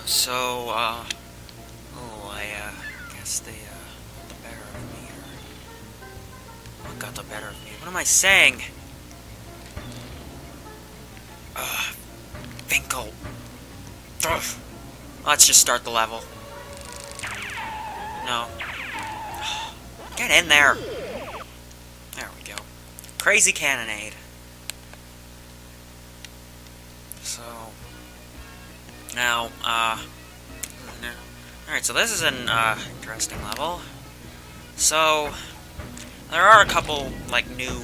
So, oh, I guess they, got the better of me, or... What got the better of me? What am I saying? Finkel. Ugh. Let's just start the level. No. Get in there! There we go. Crazy Cannonade. So... Now, alright, so this is an, interesting level. So, there are a couple, like, new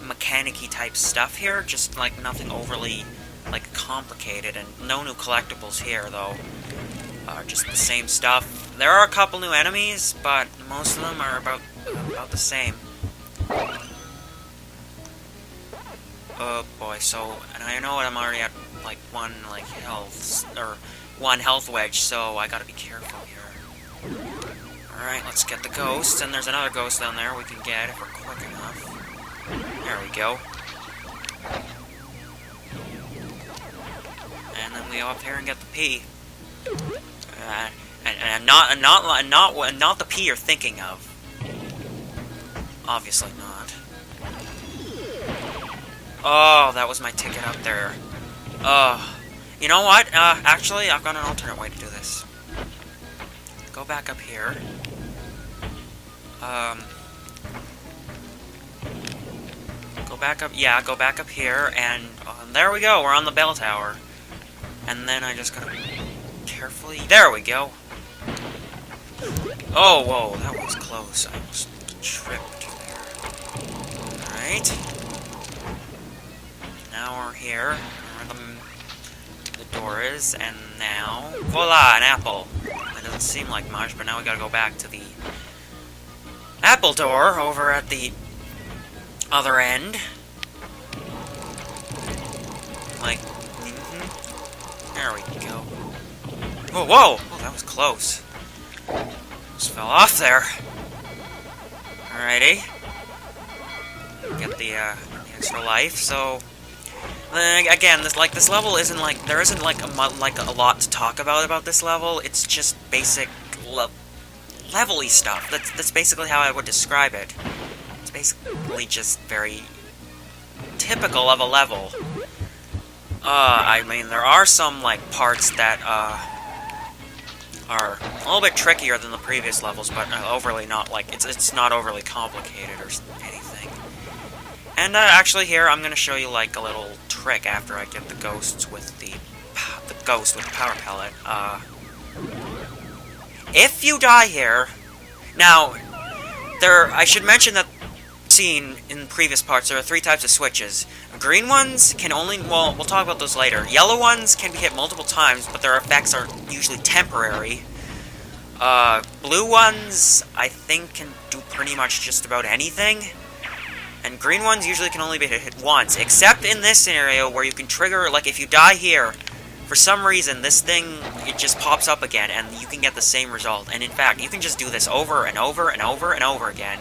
mechanic-y type stuff here, just, like, nothing overly, like, complicated, and no new collectibles here, though. Just the same stuff. There are a couple new enemies, but most of them are about the same. Oh boy, so, and I know I'm already at, like, one health wedge, so I gotta be careful here. Alright, let's get the ghost, and there's another ghost down there we can get if we're quick enough. There we go. And then we go up here and get the P. And not the P you're thinking of. Obviously not. Oh, that was my ticket up there. You know what? Actually, I've got an alternate way to do this. Go back up here. Go back up. Yeah, go back up here, and there we go. We're on the bell tower. And then I just gotta carefully. There we go. Oh, whoa, that was close. I almost tripped there. Alright. Now we're here. Where the door is, and now... Voila, an apple. It doesn't seem like much, but now we gotta go back to the apple door over at the other end. Like, there we go. Oh, whoa! Oh, that was close. Just fell off there. Alrighty. Get the extra life, so... Again, this level isn't like... There isn't like a lot to talk about this level. It's just basic level-y stuff. That's basically how I would describe it. It's basically just very typical of a level. I mean, there are some, like, parts that, are a little bit trickier than the previous levels, but overly not, like, it's not overly complicated or anything. And, actually here, I'm gonna show you, like, a little trick after I get the ghosts with the ghost with the power pellet. If you die here... Now, I should mention that seen in previous parts, there are 3 types of switches. Green ones can only, well, we'll talk about those later. Yellow ones can be hit multiple times, but their effects are usually temporary. Blue ones, I think, can do pretty much just about anything. And green ones usually can only be hit once, except in this scenario where you can trigger, like, if you die here, for some reason, this thing, it just pops up again, and you can get the same result. And in fact, you can just do this over and over and over and over again.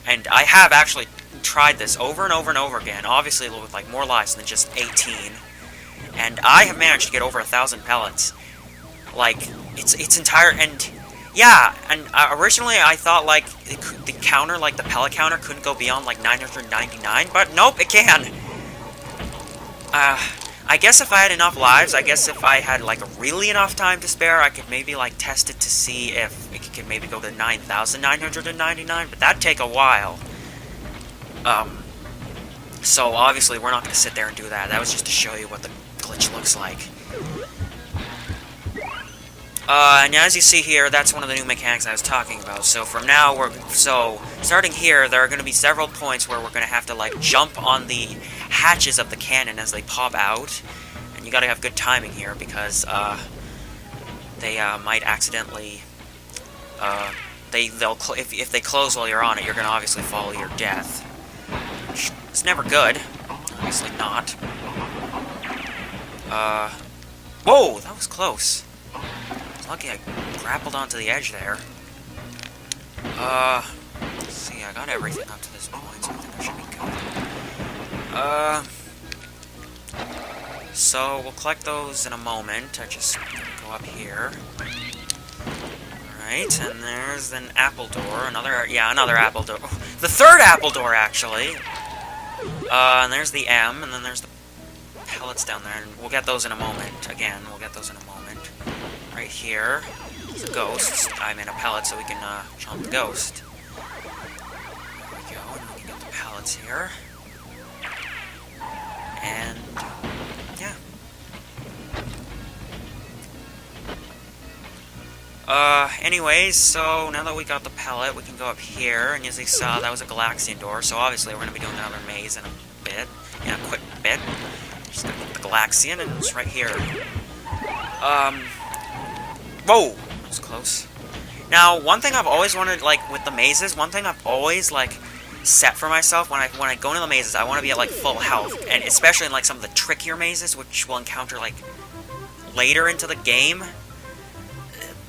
And I have actually tried this over and over and over again, obviously with, like, more lives than just 18. And I have managed to get over 1,000 pellets. Like, it's entire, and... Yeah, and originally I thought, like, the counter, like, the pellet counter couldn't go beyond, like, 999, but nope, it can! I guess if I had enough lives, I guess if I had, like, really enough time to spare, I could maybe, like, test it to see if it could maybe go to 9,999, but that'd take a while. So obviously we're not going to sit there and do that. That was just to show you what the glitch looks like. And as you see here, that's one of the new mechanics I was talking about. So from now, starting here, there are going to be several points where we're going to have to, like, jump on the hatches of the cannon as they pop out. And you got to have good timing here, because, they, might accidentally, if they close while you're on it, you're going to obviously follow your death. It's never good. Obviously not. Whoa, that was close. Lucky I grappled onto the edge there. Let's see, I got everything up to this point, so I think I should be good. So, we'll collect those in a moment. I just go up here. Alright, and there's an apple door. Another apple door. The third apple door, actually! And there's the M, and then there's the pellets down there, and we'll get those in a moment. Again, we'll get those in a moment. Right here is a ghost. I'm in a pellet, so we can chomp the ghost. There we go, and we can get the pellets here. And yeah. Anyways, so now that we got the pellet, we can go up here, and as you saw, that was a Galaxian door, so obviously we're going to be doing another maze in a bit. In a quick bit. Just gonna get the Galaxian, and it's right here. Whoa! That was close. Now, one thing I've always wanted, like, with the mazes, one thing I've always, like, set for myself when I go into the mazes, I want to be at, like, full health, and especially in, like, some of the trickier mazes, which we'll encounter, like, later into the game.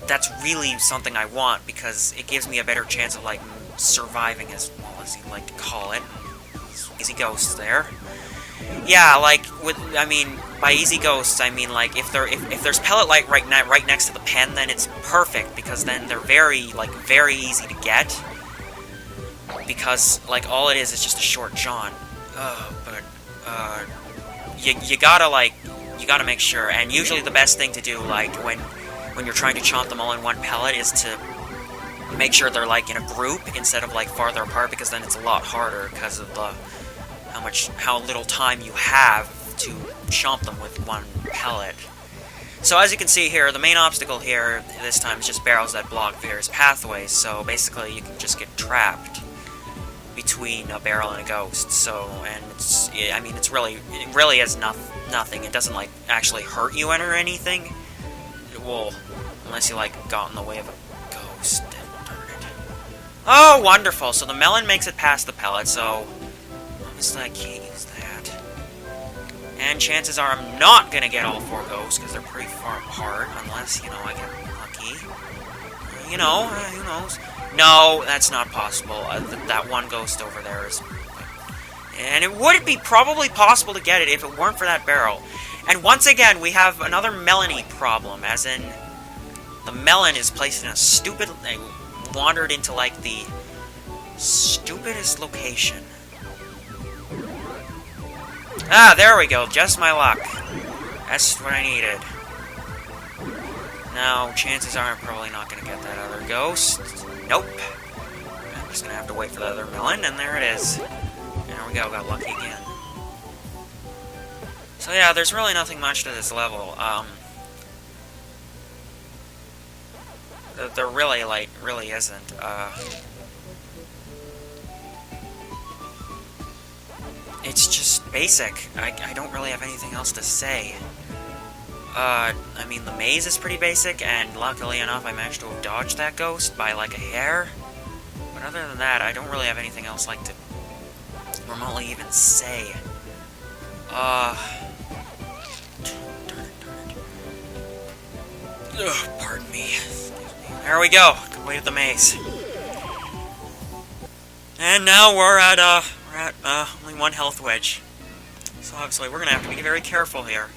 That's really something I want, because it gives me a better chance of, like, surviving, as well as you like to call it. Easy ghosts there. Yeah, like, by easy ghosts, I mean, like, if there's pellet light right next to the pen, then it's perfect, because then they're very easy to get. Because, like, all it is just a short jaunt. You gotta make sure, and usually the best thing to do, like, when you're trying to chomp them all in one pellet is to make sure they're, like, in a group instead of, like, farther apart, because then it's a lot harder because of how little time you have to chomp them with one pellet. So as you can see here, the main obstacle here this time is just barrels that block various pathways, so basically you can just get trapped between a barrel and a ghost. So, and it really is nothing. It doesn't, like, actually hurt you or anything. Well, unless you, like, got in the way of a ghost. Darn it. Oh, wonderful! So the melon makes it past the pellet, so obviously I can't use that. And chances are I'm not gonna get all 4 ghosts, because they're pretty far apart, unless, you know, I get lucky. Who knows? No, that's not possible. That one ghost over there is... And it would be probably possible to get it if it weren't for that barrel. And once again, we have another melony problem, as in... The melon is placed in a stupid... They wandered into, like, the stupidest location. Ah, there we go. Just my luck. That's what I needed. Now, chances are I'm probably not going to get that other ghost. Nope. I'm just going to have to wait for the other melon, and there it is. There we go, got lucky again. So yeah, there's really nothing much to this level. There really isn't. It's just basic. I don't really have anything else to say. The maze is pretty basic, and luckily enough, I managed to dodge that ghost by, like, a hair. But other than that, I don't really have anything else, like, to remotely even say. Darn it. Ugh, pardon me. There we go. Completed the maze. And now we're at only 1 health wedge. So obviously, we're gonna have to be very careful here.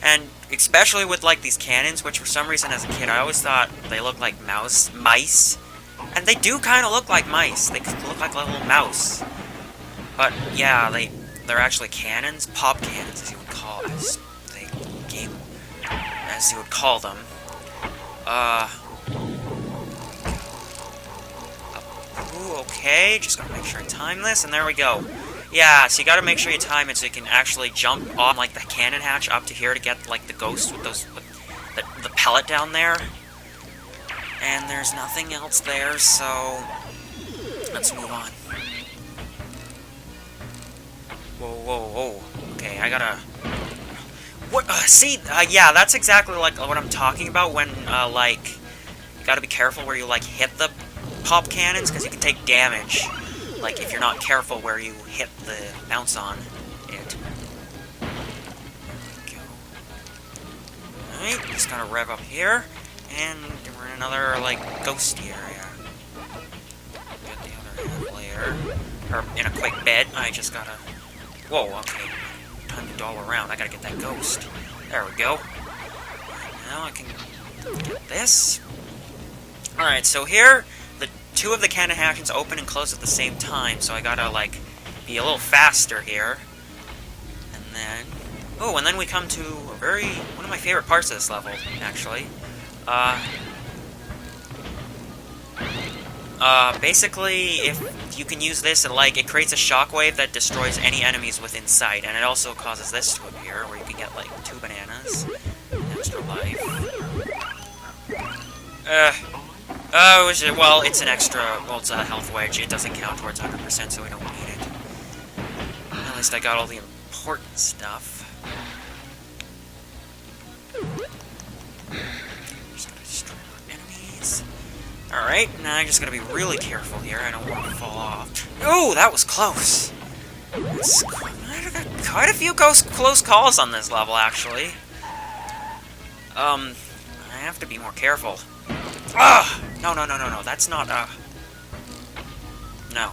And especially with, like, these cannons, which for some reason as a kid I always thought they looked like mice. And they do kind of look like mice. They look like a little mouse. But yeah, they're actually cannons, pop cannons, as you would call them. Ooh, okay, just gotta make sure I time this, and there we go. Yeah, so you gotta make sure you time it so you can actually jump on, like, the cannon hatch up to here to get, like, the ghost with the pellet down there. And there's nothing else there, so let's move on. Whoa. Okay, I gotta... What? Yeah, that's exactly, like, what I'm talking about when, like, you gotta be careful where you, like, hit the pop cannons, because you can take damage. Like, if you're not careful where you hit the bounce on it. There we go. Alright, just gotta rev up here, and we're in another, like, ghosty area. Get the other half later. Or in a quick bit, I just gotta... Whoa, okay. Time moved all around. I gotta get that ghost. There we go. Now I can get this. Alright, so here, the two of the cannon hatchets open and close at the same time, so I gotta, like, be a little faster here. And then... oh, and then we come to one of my favorite parts of this level, actually. Basically, if you can use this, and, like, it creates a shockwave that destroys any enemies within sight, and it also causes this to appear, where you can get, like, 2 bananas, extra life. Well, it's an extra, well, it's a health wedge. It doesn't count towards 100%, so we don't need it. At least I got all the important stuff. Just gotta destroy our enemies. Alright, now I just gotta be really careful here. I don't want to fall off. Oh, that was close! I got quite a few close calls on this level, actually. I have to be more careful. Ah! No, that's not, no.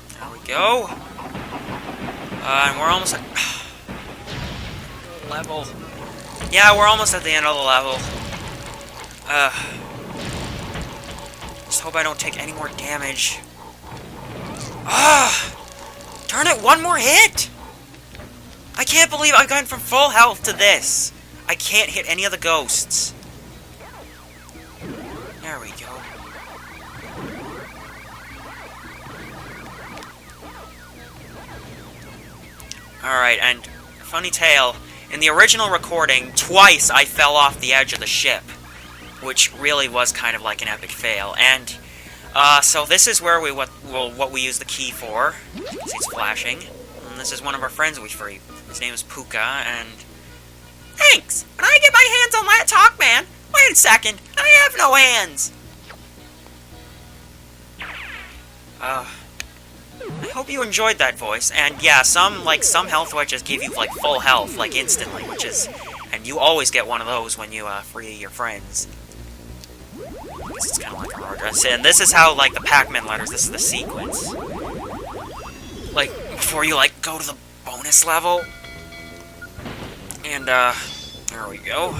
There we go. And we're almost at... level. Yeah, we're almost at the end of the level. Just hope I don't take any more damage. Darn it, one more hit! I can't believe I've gone from full health to this. I can't hit any of the ghosts. There we go. Alright, and funny tale, in the original recording, twice I fell off the edge of the ship, which really was kind of like an epic fail. And so this is where what we use the key for. You can see it's flashing. And this is one of our friends we free. His name is Puka, and thanks! When I get my hands on that Pac-Man, wait a second, I have no hands! I hope you enjoyed that voice, and yeah, some health wedges give you, like, full health, like, instantly, and you always get one of those when you, free your friends. It's kind of like a progress, and this is how, like, the Pac-Man letters, this is the sequence. Like, before you, like, go to the bonus level, and, there we go.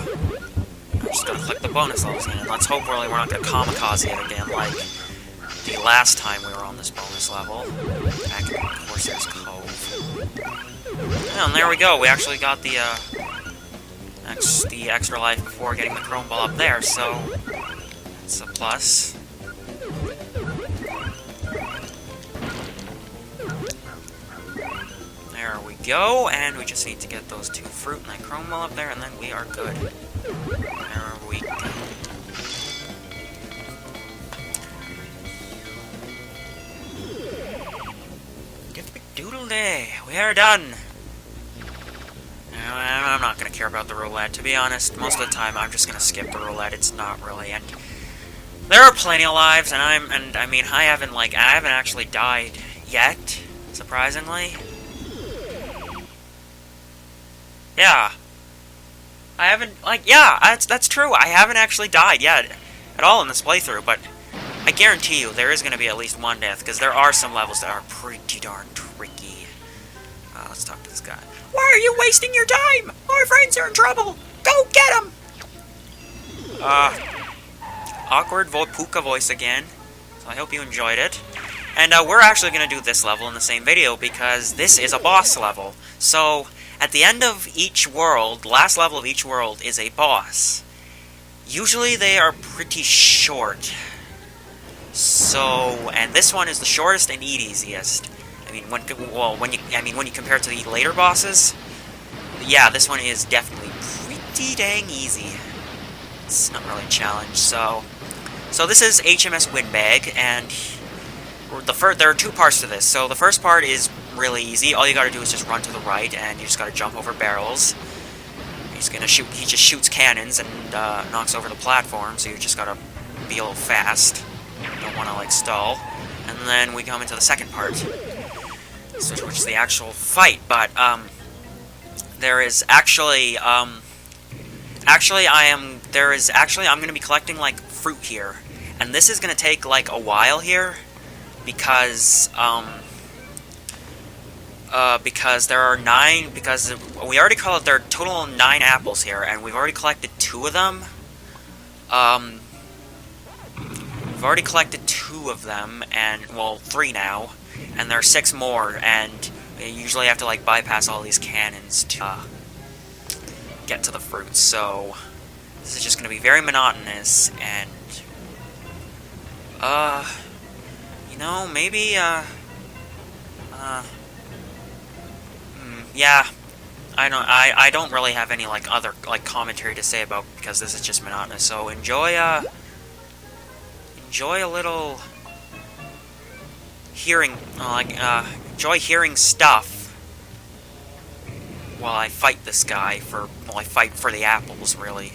I'm just gonna click the bonus levels in, and let's hope really we're not gonna kamikaze it again, like the last time we were on this bonus level, back in Corsair's Cove. Oh, and there we go, we actually got the extra life before getting the chrome ball up there, so that's a plus. There we go, and we just need to get those 2 fruit and that chrome ball up there, and then we are good. There we go. Doodle day, we are done. I'm not gonna care about the roulette, to be honest. Most of the time, I'm just gonna skip the roulette. It's not really, and there are plenty of lives, and I mean, I haven't actually died yet, surprisingly. Yeah. I haven't, like, yeah, that's true. I haven't actually died yet at all in this playthrough, but I guarantee you there is going to be at least one death, because there are some levels that are pretty darn tricky. Let's talk to this guy. Why are you wasting your time? Our friends are in trouble. Go get them! Awkward Puka voice again. So I hope you enjoyed it. And we're actually going to do this level in the same video, because this is a boss level. So at the end of each world, last level of each world is a boss. Usually they are pretty short. So, and this one is the shortest and easiest. I mean, when you compare it to the later bosses, yeah, this one is definitely pretty dang easy. It's not really a challenge. So this is HMS Windbag, and there are 2 parts to this. So the first part is really easy. All you gotta do is just run to the right, and you just gotta jump over barrels. He just shoots cannons and knocks over the platform, so you just gotta be a little fast. Don't want to, like, stall. And then we come into the second part, which is the actual fight. But I'm gonna be collecting, like, fruit here, and this is gonna take, like, a while here, because Because there are 9, because we already called it, there are total 9 apples here, and we've already collected 2 of them. We've already collected 2 of them, and, well, 3 now, and there are 6 more, and you usually have to, like, bypass all these cannons to, get to the fruits, so this is just gonna be very monotonous, and, you know, maybe, yeah, I don't really have any, like, other, like, commentary to say about, because this is just monotonous, so enjoy a little hearing, enjoy hearing stuff while I fight this guy while I fight for the apples, really.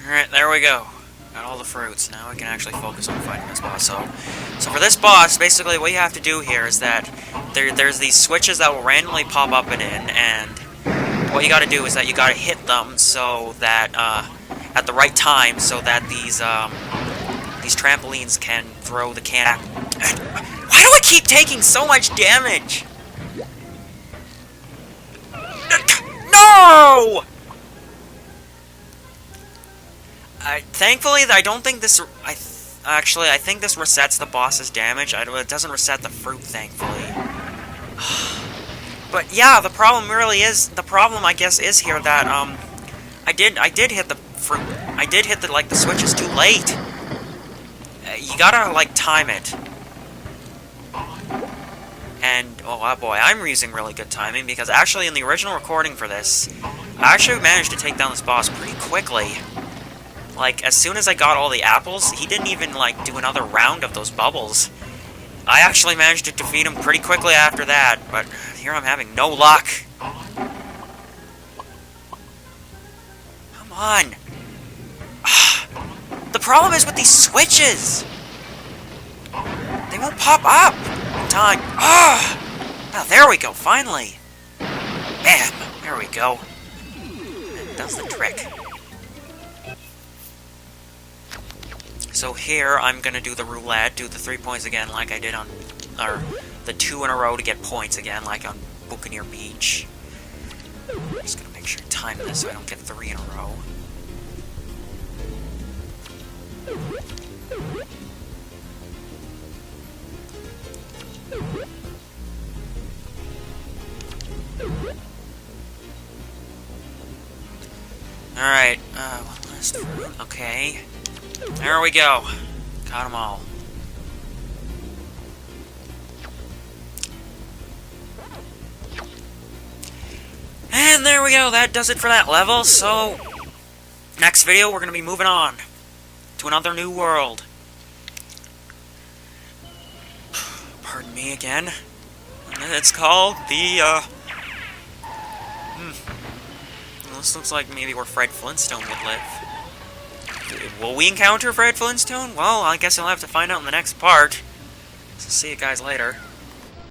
Alright, there we go. Got all the fruits. Now we can actually focus on fighting this boss. So for this boss, basically what you have to do here is that there's these switches that will randomly pop up and in, and what you gotta do is that you gotta hit them so that, at the right time, so that these trampolines can throw the can. Why do I keep taking so much damage? No! Thankfully, I don't think this... Actually, I think this resets the boss's damage. It doesn't reset the fruit, thankfully. But yeah, the problem really is... The problem, I guess, is here that, I did hit the fruit... I did hit the switches too late. You gotta, time it. And, oh boy, I'm using really good timing, because actually in the original recording for this, I actually managed to take down this boss pretty quickly. As soon as I got all the apples, he didn't even, do another round of those bubbles. I actually managed to defeat him pretty quickly after that, but here I'm having no luck. Come on. The problem is with these switches. They won't pop up in time. Now, there we go, finally. Bam, there we go. That does the trick. So here, I'm gonna do the roulette, do the 3 points again like I did on... Or, the 2 in a row to get points again, like on Buccaneer Beach. I'm just gonna make sure to time this so I don't get 3 in a row. Alright, one Okay. There we go. Got them all. And there we go. That does it for that level. So, next video, we're going to be moving on to another new world. Pardon me again. It's called the, This looks like maybe where Fred Flintstone would live. Will we encounter Fred Flintstone? Well, I guess you'll have to find out in the next part. So see you guys later.